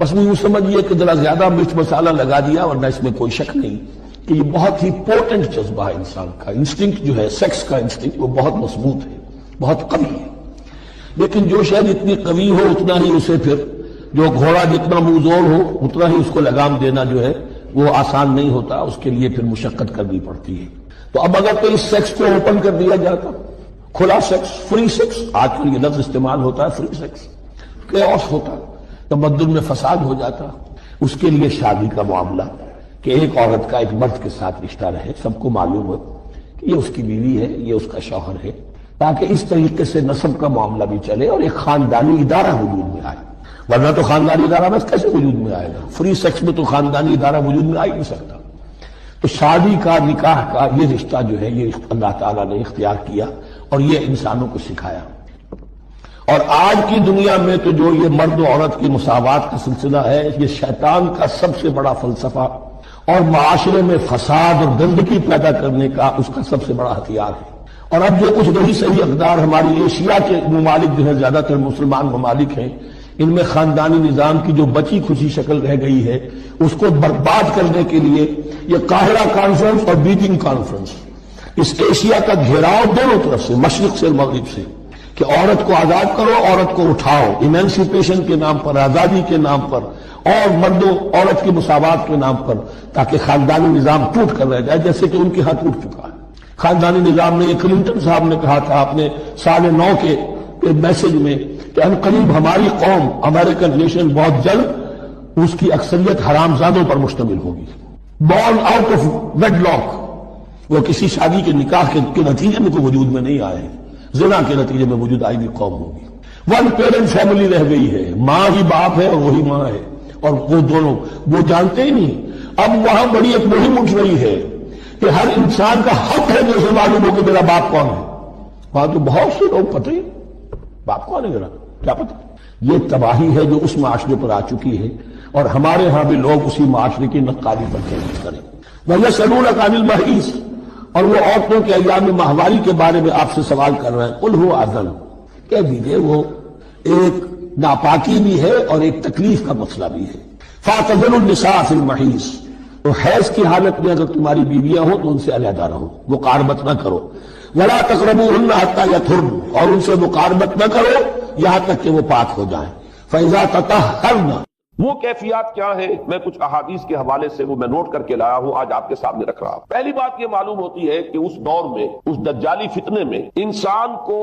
بس وہ یوں سمجھیے کہ ذرا زیادہ مرچ مسالہ لگا دیا، ورنہ اس میں کوئی شک نہیں کہ یہ بہت ہی پورٹنٹ جذبہ ہے انسان کا. انسٹنکٹ جو ہے، سیکس کا انسٹنکٹ، وہ بہت مضبوط ہے، بہت قوی ہے. لیکن جو شاید اتنی قوی ہو اتنا ہی اسے پھر، جو گھوڑا جتنا منہ ہو اتنا ہی اس کو لگام دینا جو ہے وہ آسان نہیں ہوتا، اس کے لیے پھر مشقت کرنی پڑتی ہے. تو اب اگر تو اس سیکس کو اوپن کر دیا جاتا، کھلا سیکس، فری سیکس، آج کل یہ لفظ استعمال ہوتا ہے، فری سیکس، کیوس ہوتا، تمدن میں فساد ہو جاتا. اس کے لیے شادی کا معاملہ کہ ایک عورت کا ایک مرد کے ساتھ رشتہ رہے، سب کو معلوم ہو کہ یہ اس کی بیوی ہے، یہ اس کا شوہر ہے، تاکہ اس طریقے سے نسب کا معاملہ بھی چلے اور ایک خاندانی ادارہ وجود میں آئے. ورنہ تو خاندانی ادارہ بس کیسے وجود میں آئے گا؟ فری سیکس میں تو خاندانی ادارہ وجود میں آ ہی نہیں سکتا. تو شادی کا، نکاح کا یہ رشتہ جو ہے یہ اللہ تعالیٰ نے اختیار کیا اور یہ انسانوں کو سکھایا. اور آج کی دنیا میں تو جو یہ مرد و عورت کی مساوات کا سلسلہ ہے، یہ شیطان کا سب سے بڑا فلسفہ اور معاشرے میں فساد اور گندگی پیدا کرنے کا اس کا سب سے بڑا ہتھیار ہے. اور اب جو کچھ نہیں صحیح اقدار ہماری ایشیا کے ممالک جو ہے، زیادہ تر مسلمان ممالک ہیں، ان میں خاندانی نظام کی جو بچی کھچی شکل رہ گئی ہے اس کو برباد کرنے کے لیے یہ قاہرہ کانفرنس اور بیجنگ کانفرنس، اس ایشیا کا گھیراؤ دونوں طرف سے، مشرق سے اور مغرب سے، کہ عورت کو آزاد کرو، عورت کو اٹھاؤ، ایمینسیپیشن کے نام پر، آزادی کے نام پر، اور مرد و عورت کی مساوات کے نام پر، تاکہ خاندانی نظام ٹوٹ کر رہ جائے، جیسے کہ ان کے ہاں ٹوٹ چکا ہے. خاندانی نظام نے، یہ کلنٹن صاحب نے کہا تھا اپنے سال 9 کے میسج میں کہ ان قریب ہماری قوم، امریکن نیشن، بہت جلد اس کی اکثریت حرامزادوں پر مشتمل ہوگی، born out of wedlock, وہ کسی شادی کے نکاح کے نتیجے میں کوئی وجود میں نہیں آئے، زنا کے نتیجے میں وجود آئی ہوئی قوم ہوگی. ون پیرنٹ فیملی رہ گئی ہے، ماں ہی باپ ہے اور وہی ماں ہے، اور وہ دونوں وہ جانتے ہی نہیں. اب وہاں بڑی ایک مہم اٹھ رہی ہے کہ ہر انسان کا حق ہے کہ اسے معلوم ہو کہ میرا باپ کون ہے. وہاں تو بہت سے لوگ پتہ ہی باپ کون ہے میرا کیا پتہ. یہ تباہی ہے جو اس معاشرے پر آ چکی ہے، اور ہمارے ہاں بھی لوگ اسی معاشرے کی نقالی پر کوشش کریں. وَيَسْأَلُونَكَ عَنِ الْمَحِيضِ، اور وہ عورتوں کے ایام ماہواری کے بارے میں آپ سے سوال کر رہے ہیں. قُلْ هُوَ أَذًى، کہہ دیجئے وہ ایک ناپاکی بھی ہے اور ایک تکلیف کا مسئلہ بھی ہے. فَاعْتَزِلُوا النِّسَاءَ فِي الْمَحِيضِ، تو حیض کی حالت میں اگر تمہاری بیویاں ہوں تو ان سے علیحدہ رہو، مقاربت نہ کرو. وَلَا تَقْرَبُوهُنَّ حَتَّى يَطْهُرْنَ، اور ان سے مقاربت نہ کرو یہاں تک کہ وہ پاک ہو جائیں. فَإِذَا تَطَهَّرْنَ، وہ کیفیات کیا ہیں، میں کچھ احادیث کے حوالے سے وہ میں نوٹ کر کے لایا ہوں، آج آپ کے سامنے رکھ رہا ہوں. پہلی بات یہ معلوم ہوتی ہے کہ اس دور میں، اس دجالی فتنے میں، انسان کو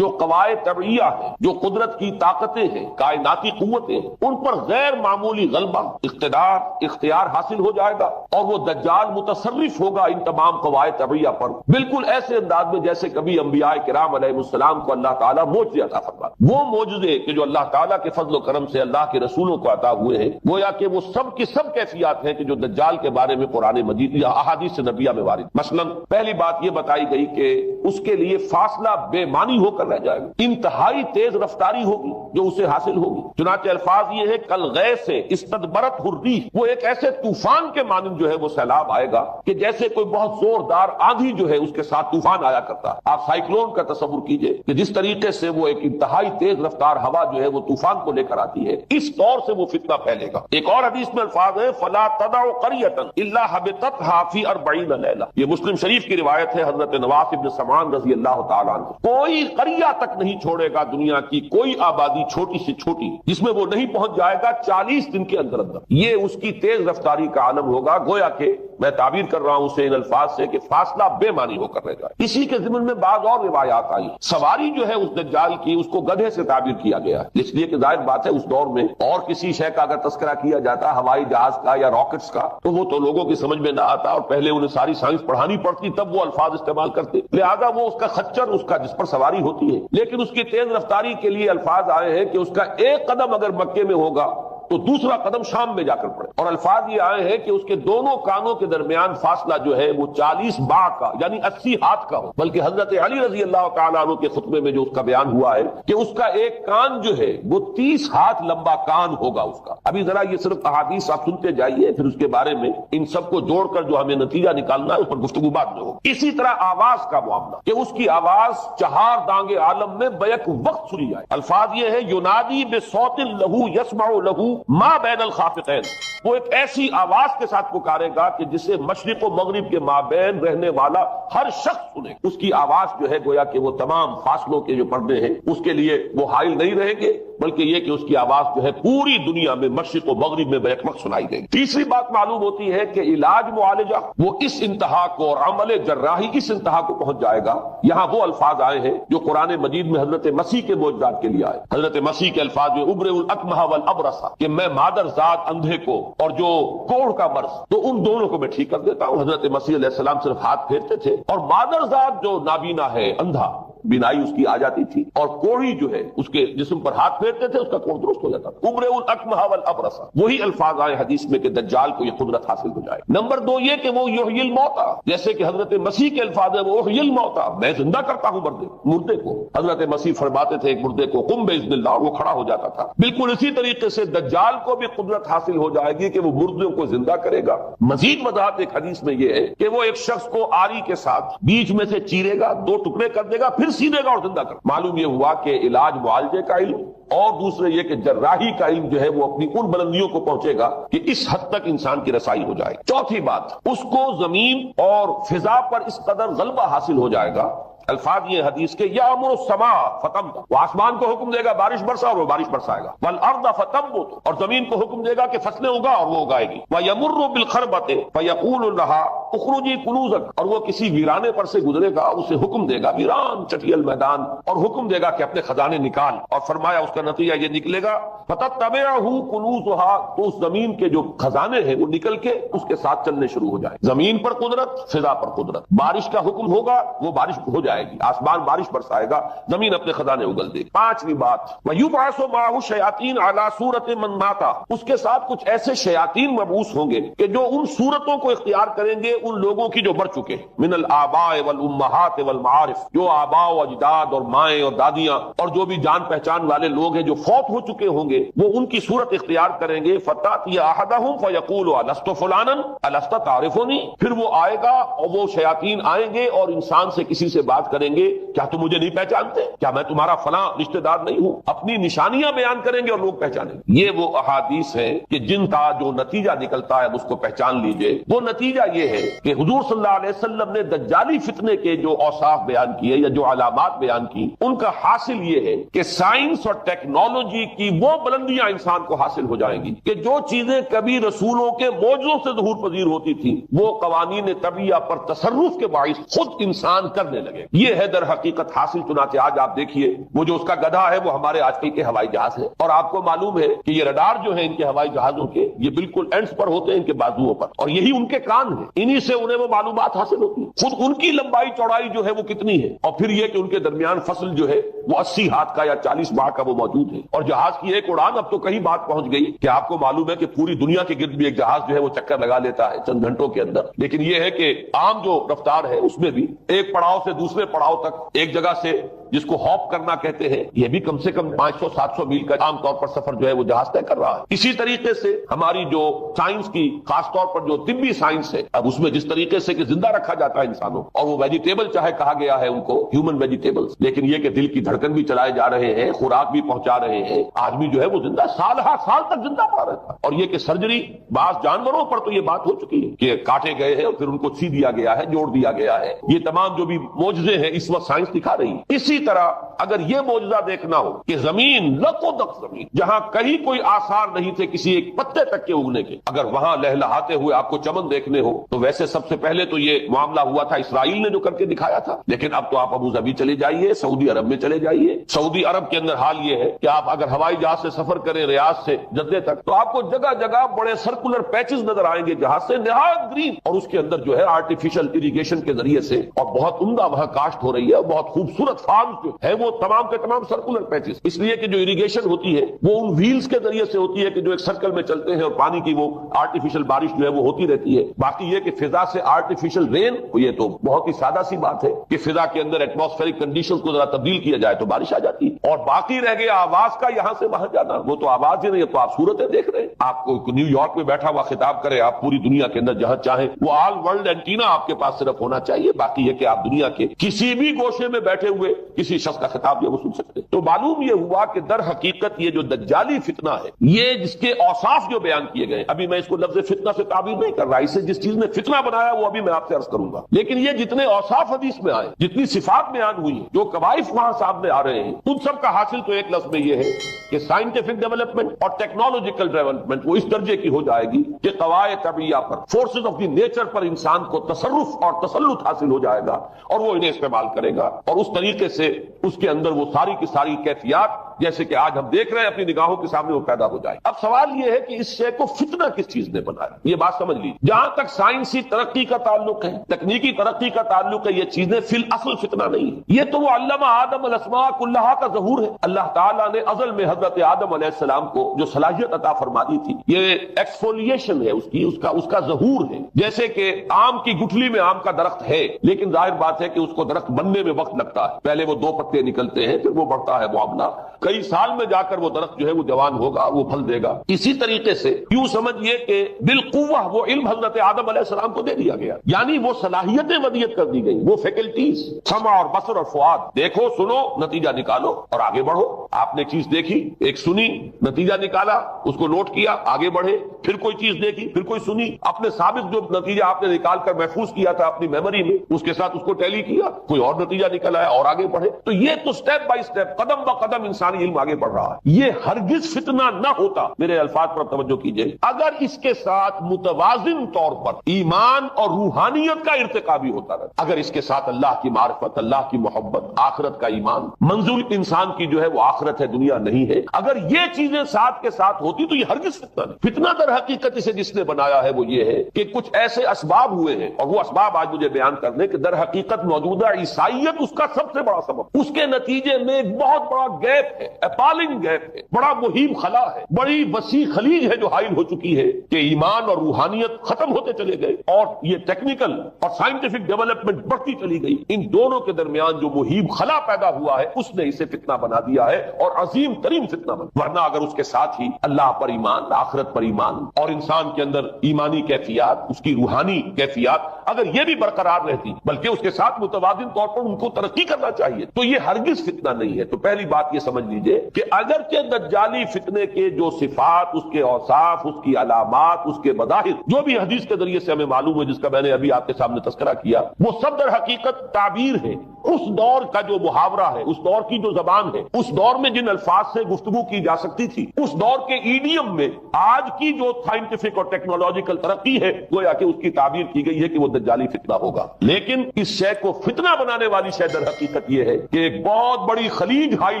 جو قواعد طبعیہ ہیں، جو قدرت کی طاقتیں ہیں، کائناتی قوتیں ہیں، ان پر غیر معمولی غلبہ، اقتدار، اختیار حاصل ہو جائے گا، اور وہ دجال متصرف ہوگا ان تمام قواعد طبعیہ پر، بالکل ایسے انداز میں جیسے کبھی انبیاء کرام علیہ السلام کو اللہ تعالیٰ معجزے عطا فرماتا. وہ معجزے کہ جو اللہ تعالیٰ کے فضل و کرم سے اللہ کے رسولوں کو عطا ہوئے ہیں، گویا کہ وہ سب کی سب کیفیات ہیں کہ جو دجال کے بارے میں قرآن مجید یا احادیث نبیہ میں وارد. مثلا پہلی بات یہ بتائی گئی کہ اس کے لیے فاصلہ بے معنی ہو کر رہ جائے گا، انتہائی تیز رفتاری ہوگی جو اسے حاصل ہوگی. چنانچہ الفاظ یہ ہے کل غیث سے استدبرت الریح، وہ ایک ایسے طوفان کے مانند جو ہے وہ سیلاب آئے گا کہ جیسے کوئی بہت زوردار آندھی جو ہے اس کے ساتھ طوفان آیا کرتا ہے. آپ سائیکلون کا تصور کیجئے کہ جس طریقے سے وہ ایک انتہائی تیز رفتار ہوا جو ہے وہ طوفان کو لے کر آتی ہے، اس طور سے وہ فتنہ پھیلے گا. ایک اور حدیث میں الفاظ ہے فلا تدع قرية الا حبطتها في 40 ليلة، یہ مسلم شریف کی روایت ہے حضرت نواس بن سمعان رضی اللہ تعالی عنہ. کوئی قریہ تک نہیں چھوڑے گا دنیا کی کوئی آبادی چھوٹی سے چھوٹی جس میں وہ نہیں پہنچ جائے گا 40 دن کے اندر اندر. یہ اس کی تیز رفتاری کا عالم ہوگا. گویا کہ میں تعبیر کر رہا ہوں اسے ان الفاظ سے کہ فاصلہ بے معنی ہو کر رہ جائے. اسی کے ضمن میں بعض اور روایات آئی. سواری جو ہے اس دجال کی اس کو گدھے سے تعبیر کیا گیا ہے، اس لیے کہ ظاہر بات ہے اس دور میں اور کسی شے کا اگر تذکرہ کیا جاتا ہوائی جہاز کا یا راکٹس کا تو وہ تو لوگوں کی سمجھ میں نہ آتا، اور پہلے انہیں ساری سائنس پڑھانی پڑتی تب وہ الفاظ استعمال کرتے. لہذا وہ اس کا خچر، اس کا جس پر سواری ہوتی ہے، لیکن اس کی تیز رفتاری کے لیے الفاظ آئے ہیں کہ اس کا ایک قدم اگر مکے میں ہوگا تو دوسرا قدم شام میں جا کر پڑے. اور الفاظ یہ آئے ہیں کہ اس کے دونوں کانوں کے درمیان فاصلہ جو ہے وہ 40 باع کا یعنی 80 ہاتھ کا ہو. بلکہ حضرت علی رضی اللہ تعالیٰ عنہ کے خطبے میں جو اس کا بیان ہوا ہے کہ اس کا ایک کان جو ہے وہ 30 ہاتھ لمبا کان ہوگا اس کا. ابھی ذرا یہ صرف احادیث آپ سنتے جائیے، پھر اس کے بارے میں ان سب کو جوڑ کر جو ہمیں نتیجہ نکالنا ہے اس پر گفتگو بعد میں ہوگی. اسی طرح آواز کا معاملہ کہ اس کی آواز 4 دانگ عالم میں بیک وقت سنی جائے. الفاظ یہ ہے ینادی بصوت لہو یسمع لہو ما بین الخافقین، وہ ایک ایسی آواز کے ساتھ پکارے گا کہ جسے مشرق و مغرب کے مابین رہنے والا ہر شخص سنے. اس کی آواز جو ہے گویا کہ وہ تمام فاصلوں کے جو پردے ہیں اس کے لیے وہ حائل نہیں رہیں گے، بلکہ یہ کہ اس کی آواز جو ہے پوری دنیا میں مشرق و مغرب میں بیک وقت سنائی دے گی. تیسری بات معلوم ہوتی ہے کہ علاج معالجہ وہ اس انتہا کو اور عمل جراحی اس انتہا کو پہنچ جائے گا. یہاں وہ الفاظ آئے ہیں جو قرآن مجید میں حضرت مسیح کے معجزات کے لیے آئے. حضرت مسیح کے الفاظ میں ابرئ الاکمہ والابرص، کہ میں مادر ذات اندھے کو اور جو کوڑھ کا مرض تو ان دونوں کو میں ٹھیک کر دیتا ہوں. حضرت مسیح علیہ السلام صرف ہاتھ پھیرتے تھے اور مادر ذات جو نابینا ہے، اندھا، بینائی اس کی آ جاتی تھی، اور کوڑھی جو ہے اس کے جسم پر ہاتھ پھیرتے تھے اس کا کوڑھ درست ہو جاتا تھا. ابرئ الاکمہ والابرص، وہی الفاظ آئے حدیث میں کہ دجال کو یہ قدرت حاصل ہو جائے. نمبر 2 یہ کہ وہ یحیی الموتى، جیسے کہ حضرت مسیح کے الفاظ ہیں وہ یحیی الموتى، میں زندہ کرتا ہوں مردے کو. حضرت مسیح فرماتے تھے ایک مردے کو قم باذن اللہ، وہ کھڑا ہو جاتا تھا. بالکل اسی طریقے سے دجال کو بھی قدرت حاصل ہو جائے گی کہ وہ مردوں کو زندہ کرے گا. مزید وضاحت ایک حدیث میں یہ ہے کہ وہ ایک شخص کو آری کے ساتھ بیچ میں سے چیرے گا، 2 ٹکڑے کر دے گا، پھر سیدھے گا اور زندہ. معلوم یہ ہوا کہ علاج معالجے کا علم اور دوسرے یہ کہ جراحی کا علم جو ہے وہ اپنی ان بلندیوں کو پہنچے گا کہ اس حد تک انسان کی رسائی ہو جائے. چوتھی بات، اس کو زمین اور فضا پر اس قدر غلبہ حاصل ہو جائے گا. الفاظ یہ حدیث کے یامر السماء فتمطر، وہ آسمان کو حکم دے گا بارش برسا اور وہ بارش برسائے گا. والارض فتنبت، اور زمین کو حکم دے گا کہ فصلیں اگا اور وہ اگائے گی. ویمر بالخربۃ فیقول لها اخرجی کنوزک، اور وہ کسی ویرانے پر سے گزرے گا، اسے حکم دے گا، ویران چٹیل میدان، اور حکم دے گا کہ اپنے خزانے نکال. اور فرمایا اس کا نتیجہ یہ نکلے گا فتتبعہ کنوزها، تو اس زمین کے جو خزانے ہیں وہ نکل کے اس کے ساتھ چلنے شروع ہو جائے. زمین پر قدرت، فضا پر قدرت. بارش کا حکم ہوگا وہ بارش ہو جائے گی، آسمان بارش برسائے گا، زمین اپنے خزانے اگل دے گی. پانچویں بات، وَيُبْعَثُ مَعَهُ الشَّيَاطِينُ عَلَى صُورَةٍ مَّن مَاتَ، اس کے ساتھ کچھ ایسے شیاطین مبعوث ہوں گے کہ جو ان صورتوں کو اختیار کریں گے ان لوگوں کی جو مر چکے ہیں. من الآباء والأمہات والمعارف، جو آباء و اجداد اور مائیں اور دادیاں اور جو بھی جان پہچان والے لوگ ہیں جو فوت ہو چکے ہوں گے، وہ ان کی صورت اختیار کریں گے. فَتَأْتِيَ أَحَدَهُمْ فَيَقُولُ أَلَسْتُ فُلَانًا أَلَسْتَ تَعْرِفُنِي، پھر وہ آئے گا اور وہ شیاطین آئیں گے اور انسان سے کسی سے بات کریں گے، کیا تم مجھے نہیں پہچانتے؟ کیا میں تمہارا فلاں رشتہ دار نہیں ہوں؟ اپنی نشانیاں بیان کریں گے اور لوگ پہچانیں گے. یہ وہ احادیث ہے کہ جن کا جو نتیجہ نکلتا ہے اس کو پہچان لیجئے. وہ نتیجہ یہ ہے کہ حضور صلی اللہ علیہ وسلم نے دجالی فتنے کے جو اوصاف بیان کیے یا جو علامات بیان کی، ان کا حاصل یہ ہے کہ سائنس اور ٹیکنالوجی کی وہ بلندیاں انسان کو حاصل ہو جائیں گی کہ جو چیزیں کبھی رسولوں کے معجزوں سے ظہور پذیر ہوتی تھی وہ قوانین طبیعہ پر تصرف کے باعث خود انسان کرنے لگے. یہ ہے در حقیقت حاصل. چنانچہ آج آپ دیکھیے وہ جو اس کا گدھا ہے وہ ہمارے آج کل کے ہوائی جہاز ہے، اور آپ کو معلوم ہے کہ یہ رڈار جو ہے ان کے ہوائی جہازوں کے یہ بالکل اینڈز پر ہوتے ہیں، ان کے بازوؤں پر، اور یہی ان کے کان ہیں، انہی سے انہیں وہ معلومات حاصل ہوتی ہیں. خود ان کی لمبائی چوڑائی جو ہے وہ کتنی ہے، اور پھر یہ کہ ان کے درمیان فصل جو ہے وہ 80 ہاتھ کا یا 40 ماہ کا وہ موجود ہے. اور جہاز کی ایک اڑان اب تو کہیں بات پہنچ گئی کہ آپ کو معلوم ہے کہ پوری دنیا کے گرد بھی ایک جہاز جو ہے وہ چکر لگا لیتا ہے چند گھنٹوں کے اندر. لیکن یہ ہے کہ عام جو رفتار ہے اس میں بھی ایک پڑاؤ سے دوسرے پڑاؤ تک، ایک جگہ سے جس کو ہاپ کرنا کہتے ہیں، یہ بھی کم سے کم 500-700 میل کا عام طور پر سفر جو ہے وہ جہاز طے کر رہا ہے. اسی طریقے سے ہماری جو سائنس کی خاص طور پر جو طبی سائنس ہے، اب اس میں جس طریقے سے کہ زندہ رکھا جاتا ہے انسانوں، اور وہ ویجیٹیبل چاہے کہا گیا ہے ان کو ہیومن ویجیٹیبلز، لیکن یہ کہ دل کی دھڑکن بھی چلائے جا رہے ہیں، خوراک بھی پہنچا رہے ہیں، آدمی جو ہے وہ زندہ سال ہر سال تک زندہ پڑا رہتا ہے. اور یہ کہ سرجری بعض جانوروں پر تو یہ بات ہو چکی ہے کہ کاٹے گئے ہیں اور پھر ان کو سی دیا گیا ہے، جوڑ دیا گیا ہے. یہ تمام جو بھی معجزے ہیں اس وقت سائنس دکھا رہی ہے. اسی طرح اگر یہ معجزہ دیکھنا ہو کہ زمین لق و دق زمین جہاں کہیں کوئی آثار نہیں تھے کسی ایک پتے تک کے اگنے کے، اگر وہاں لہلہاتے ہوئے آپ کو چمن دیکھنے ہو تو ویسے سب سے پہلے تو یہ معاملہ ہوا تھا اسرائیل نے جو کر کے دکھایا تھا، لیکن اب تو آپ ابو ظبی چلے جائیے، سعودی عرب میں چلے جائیے. سعودی عرب کے اندر حال یہ ہے کہ آپ اگر ہوائی جہاز سے سفر کریں ریاض سے جدے تک تو آپ کو جگہ جگہ بڑے سرکولر پیچز نظر آئیں گے جہاز سے، نہایت گرین، اور اس کے اندر جو ہے آرٹیفیشل اریگیشن کے ذریعے سے اور بہت عمدہ وہاں کاشت ہو رہی ہے، اور بہت خوبصورت فارم جو ہے وہ تمام کے تمام سرکولر پیچز، اس لیے کہ جو اریگیشن ہوتی ہے وہ ان ویلز کے ذریعے سے ہوتی ہے کہ جو ایک سرکل میں چلتے ہیں اور پانی کی وہ آرٹیفیشل بارش جو ہے وہ ہوتی رہتی ہے. باقی یہ کہ فضا سے آرٹیفیشل رین، یہ تو بہت ہی سادہ سی بات ہے کہ فضا کے اندر ایٹماسفیرک کنڈیشنز کو ذرا تبدیل کیا جائے تو بارش آ جاتی ہے. اور باقی رہ گیا آواز کا یہاں سے وہاں جانا، وہ تو آواز ہی نہیں ہے، تو آپ صورتیں دیکھ رہے ہیں. آپ کو نیو یارک میں بیٹھا ہوا خطاب کرے، آپ پوری دنیا کے اندر جہاں چاہیں وہ آل ورلڈ اینٹینا آپ کے پاس صرف ہونا چاہیے. باقی یہ کہ آپ دنیا کے کسی بھی گوشے میں بیٹھے ہوئے کسی شخص کا خطاب جو وہ سن سکتے ہیں۔ تو معلوم یہ ہوا کہ در حقیقت یہ جو دجالی فتنہ ہے، یہ جس کے اوصاف جو بیان کیے گئے، ابھی میں اس کو لفظ فتنہ سے تعبیر نہیں کر رہا، اسے جس چیز نے فتنہ بنایا وہ ابھی میں آپ سے عرض کروں گا، لیکن یہ جتنے اوصاف حدیث میں آئے، جتنی صفات بیان ہوئی ہیں، جو کوائف وہاں سامنے آ رہے ہیں، ان سب کا حاصل تو ایک لفظ میں یہ ہے کہ سائنٹیفک ڈیولپمنٹ اور ٹیکنالوجیکل ڈیولپمنٹ وہ اس درجے کی ہو جائے گی کہ قواعد طبیعیہ پر، فورسز آف دی نیچر پر انسان کو تصرف اور تسلط حاصل ہو جائے گا اور وہ انہیں استعمال کرے گا، اور اس طریقے سے اس کے اندر وہ ساری کی ساری کیفیات جیسے کہ آج ہم دیکھ رہے ہیں اپنی نگاہوں کے سامنے وہ پیدا ہو جائے۔ اب سوال یہ ہے کہ اس شے کو فتنہ کس چیز نے بنایا، یہ بات سمجھ لیجیے۔ جہاں تک سائنسی ترقی کا تعلق ہے، تکنیکی ترقی کا تعلق ہے، یہ چیزیں فی الاصل فتنہ نہیں ہے، یہ تو وہ علم آدم الاسماء کلھا کا ظہور ہے۔ اللہ تعالیٰ نے ازل میں حضرت آدم علیہ السلام کو جو صلاحیت عطا فرما دی تھی، یہ ایکسفولیشن ہے اس کا ظہور ہے۔ جیسے کہ آم کی گٹھلی میں آم کا درخت ہے، لیکن ظاہر بات ہے کہ اس کو درخت بننے میں وقت لگتا ہے، پہلے وہ 2 پتے نکلتے ہیں، پھر وہ بڑھتا ہے معاملہ، کئی سال میں جا کر وہ درخت جو ہے وہ جوان ہوگا، وہ پھل دے گا۔ اسی طریقے سے یوں سمجھیے کہ بالقوہ وہ علم حضرت آدم علیہ السلام کو دے دیا گیا، یعنی وہ صلاحیتیں ودیت کر دی گئی، وہ فیکلٹیز، سمع اور بصر اور فؤاد، دیکھو سنو نتیجہ نکالو اور آگے بڑھو۔ آپ نے چیز دیکھی، ایک سنی، نتیجہ نکالا، اس کو نوٹ کیا، آگے بڑھے، پھر کوئی چیز دیکھی، پھر کوئی سنی، اپنے سابق جو نتیجہ آپ نے نکال کر محفوظ کیا تھا اپنی میموری میں، اس کے ساتھ اس کو ٹیلی کیا، کوئی اور نتیجہ نکل آیا اور آگے بڑھے۔ تو یہ تو سٹیپ بائی سٹیپ، قدم با قدم انسانی علم آگے بڑھ رہا ہے۔ یہ ہرگز فتنہ نہ ہوتا، میرے الفاظ پر توجہ کیجئے، اگر اس کے ساتھ متوازن طور پر ایمان اور روحانیت کا ارتقا بھی ہوتا رہتا، اگر اس کے ساتھ اللہ کی معرفت، اللہ کی محبت، آخرت کا ایمان، منزل انسان کی جو ہے وہ آخرت ہے، دنیا نہیں ہے، اگر یہ چیزیں ساتھ کے ساتھ ہوتی تو یہ ہرگز فتنہ نہیں۔ فتنہ در حقیقت اسے جس نے بنایا ہے وہ یہ ہے کہ کچھ ایسے اسباب ہوئے ہیں، اور وہ اسباب آج مجھے بیان کرنے کہ در حقیقت موجودہ عیسائیت اس کا سب سے بڑا سبب، اس کے نتیجے میں ایک بہت بڑا گیپ ہے، اپالنگ گیپ ہے، بڑا مہیم خلا ہے، بڑی وسیع خلیج ہے جو حائل ہو چکی ہے کہ ایمان اور روحانیت ختم ہوتے چلے گئے اور یہ ٹیکنیکل اور سائنٹیفک ڈیولپمنٹ بڑھتی چلی گئی۔ ان دونوں کے درمیان جو مہیم خلا پیدا ہوا ہے اس نے اسے فتنہ بنا دیا ہے، اور عظیم ترین فتنہ بنا، ورنہ اگر اس کے ساتھ ہی اللہ پر ایمان، آخرت پر ایمان اور انسان کے اندر ایمانی کیفیات، اس کی روحانی کیفیات اگر یہ بھی برقرار رہتی، بلکہ اس کے ساتھ متوازن طور پر ان کو ترقی کرنا چاہیے، تو یہ ہرگز فتنہ نہیں ہے۔ تو پہلی بات یہ سمجھ لیجئے کہ اگرچہ دجالی فتنے کے جو صفات، اس کے اوصاف، اس کی علامات، اس کے مظاہر جو بھی حدیث کے ذریعے سے ہمیں معلوم ہے، جس کا میں نے ابھی آپ کے سامنے تذکرہ کیا، وہ سب در حقیقت تعبیر ہے اس دور کا جو محاورہ ہے، اس دور کی جو زبان ہے، اس دور میں جن الفاظ سے گفتگو کی جا سکتی تھی، اس دور کے ایڈیم میں آج کی جو سائنٹیفک اور ٹیکنالوجیکل ترقی ہے، گویا کہ اس کی تعبیر کی گئی ہے کہ وہ دجالی فتنہ ہوگا۔ لیکن اس شے کو فتنہ بنانے والی شے در حقیقت یہ ہے کہ ایک بہت بڑی خلیج حائل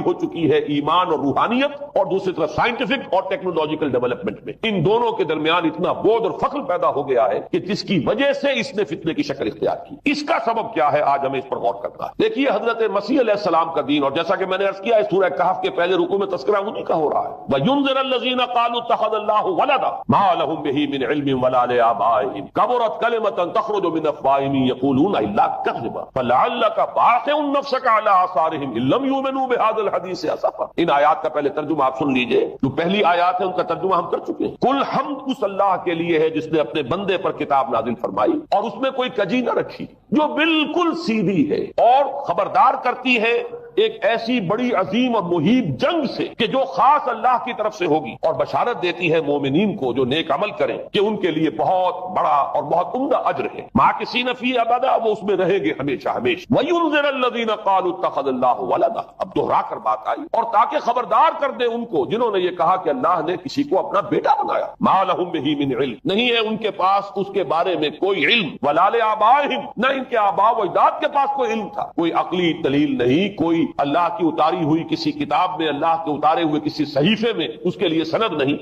ہو چکی ہے ایمان اور روحانیت اور دوسری طرف سائنٹیفک اور ٹیکنالوجیکل ڈیولپمنٹ میں، ان دونوں کے درمیان اتنا بودھ اور فخر پیدا ہو گیا ہے کہ جس کی وجہ سے اس نے فتنے کی شکل اختیار کی۔ اس کا سبب کیا ہے، آج ہمیں اس پر غور کرنا ہے۔ دیکھیے حضرت مسیح علیہ السلام کا دین، اور جیسا کہ میں نے عرض کیا ہے سورہ کہف کے پہلے رکوع میں تذکرہ انہی کا ہو رہا ہے، وَيُنذِرَ الَّذِينَ قَالُوا اتَّخَذَ اللَّهُ وَلَدًا مَا لَهُم بِهِ مِنْ عِلْمٍ وَلَا لِآبَائِهِمْ كَبُرَتْ كَلِمَةً تَخْرُجُ مِنْ أَفْوَاهِهِمْ يَقُولُونَ إِلَّا كَذِبًا فَلَعَلَّكَ بَاخِعٌ نَفْسَكَ عَلَىٰ آثَارِهِمْ إِن لَّمْ يُؤْمِنُوا بِهَٰذَا الْحَدِيثِ أَسَفًا۔ ان آیات کا پہلے ترجمہ آپ سن لیجئے، جو پہلی آیات ہے ان کا ترجمہ ہم کر چکے ہیں۔ کل حمد اس اللہ کے لیے ہے جس نے اپنے بندے پر کتاب نازل فرمائی اور اس میں کوئی کجی نہ رکھی، جو بالکل سیدھی ہے اور خبردار کرتی ہے ایک ایسی بڑی عظیم اور مہیب جنگ سے کہ جو خاص اللہ کی طرف سے ہوگی، اور بشارت دیتی ہے مومنین کو جو نیک عمل کریں کہ ان کے لیے بہت بڑا اور بہت عمدہ اجر ہے، ماکثین فیہ ابدا، وہ اس میں رہیں گے ہمیشہ ہمیشہ۔ وَيُنذِرَ الَّذِينَ قَالُوا اتَّخَذَ اللَّهُ وَلَدًا، اب دوہرا کر بات آئی، اور تاکہ خبردار کر دے ان کو جنہوں نے یہ کہا کہ اللہ نے کسی کو اپنا بیٹا بنایا، مَا لَهُم بِهِ مِنْ عِلْمٍ، نہیں ہے ان کے پاس اس کے بارے میں کوئی علم، وَلَا لِآبَائِهِمْ، نہ ان کے آباء و اجداد کے پاس کوئی علم تھا، کوئی عقلی دلیل نہیں، کوئی اللہ کی اتاری ہوئی کسی کتاب میں، اللہ کے اتارے ہوئے کسی صحیفے میں اس کے لیے سند نہیں۔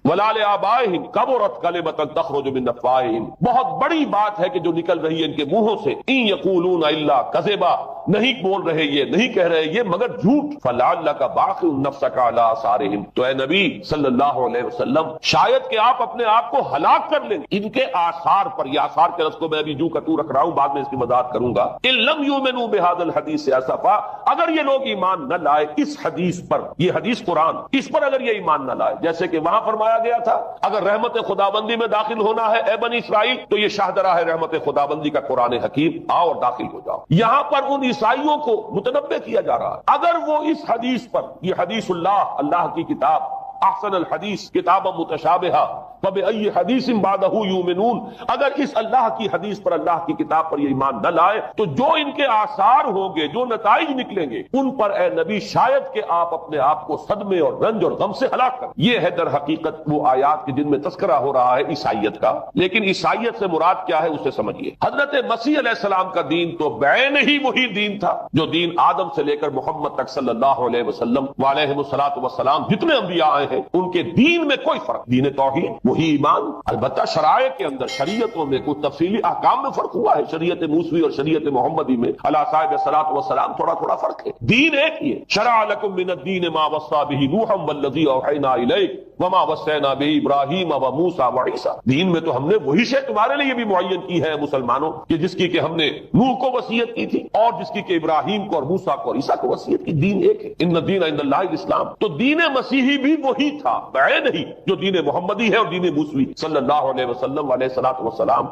وَلَا لِآبَائِهِمْ كَبُرَتْ كَلِمَةً تَخْرُجُ مِنْ أَفْوَاهِهِمْ، بہت بڑی بات ہے کہ جو نکل رہی ہے ان کے منہوں سے، إِن يَقُولُونَ إِلَّا كَذِبًا، نہیں بول رہے یہ، نہیں کہہ رہے یہ مگر جھوٹ۔ فَلَعَلَّكَ بَاخِعٌ نَفْسَكَ عَلَىٰ آثَارِهِمْ، تو اے نبی صلی اللہ علیہ وسلم شاید کہ آپ اپنے آپ کو ہلاک کر لیں ان کے آثار پر۔ یہ آثار کے لفظ کو میں ابھی جو کا تو رکھ رہا ہوں، بعد میں اس کی وضاحت کروں گا۔ إِن لَّمْ يُؤْمِنُوا بِهَٰذَا الْحَدِيثِ أَسَفًا، اگر یہ لوگ ایمان نہ لائے اس حدیث پر، یہ حدیث قرآن، اس پر اگر یہ ایمان نہ لائے، جیسے کہ وہاں فرمایا گیا تھا اگر رحمت خداوندی میں داخل ہونا ہے اے بنی اسرائیل تو یہ شاہدرہ ہے رحمت خداوندی کا قرآن حکیم، آؤ اور داخل ہو جاؤ۔ یہاں پر ان عیسائیوں کو متنبع کیا جا رہا ہے۔ اگر وہ اس حدیث پر، یہ حدیث اللہ کی کتاب، احسن الحدیث کتاب متشابہہ فبأی حدیث بعدہ یؤمنون، اگر اس اللہ کی حدیث پر، اللہ کی کتاب پر یہ ایمان نہ لائے تو جو ان کے آثار ہوں گے، جو نتائج نکلیں گے، ان پر اے نبی شاید کہ آپ اپنے آپ کو صدمے اور رنج اور غم سے ہلاک کریں۔ یہ ہے در حقیقت وہ آیات کے جن میں تذکرہ ہو رہا ہے عیسائیت کا۔ لیکن عیسائیت سے مراد کیا ہے اسے سمجھیے۔ حضرت مسیح علیہ السلام کا دین تو بعین ہی وہی دین تھا جو دین آدم سے لے کر محمد تک صلی اللہ علیہ وسلم وعلیہ الصلوۃ والسلام جتنے انبیاء آئے ہیں ان کے دین میں کوئی فرق، دین توحید وہی ایمان، البتہ شرائع کے اندر، شریعتوں میں کچھ تفصیلی احکام میں فرق ہوا ہے، شریعت موسوی اور شریعت محمدی میں علی صاحب الصلوۃ والسلام تھوڑا تھوڑا فرق ہے، دین ایک ہی ہے۔ شرع لکم من الدین ما وصى به نوحا والذی اوحینا الیک وما وصینا به ابراہیم وموسیٰ وعیسیٰ، دین میں تو ہم نے وہی شے تمہارے لیے بھی معین کی ہے مسلمانوں، کہ جس کی کہ ہم نے نوح کو وصیت کی تھی اور جس کی کہ ابراہیم کو اور موسیٰ کو اور عیسیٰ کو وصیت کی، دین ایک ہے۔ ان الدین عند اللہ الاسلام، تو دین مسیحی بھی وہی تھا بعین ہی جو دین محمدی ہے اور دین موسوی صلی اللہ علیہ وسلم علیہ الصلوۃ والسلام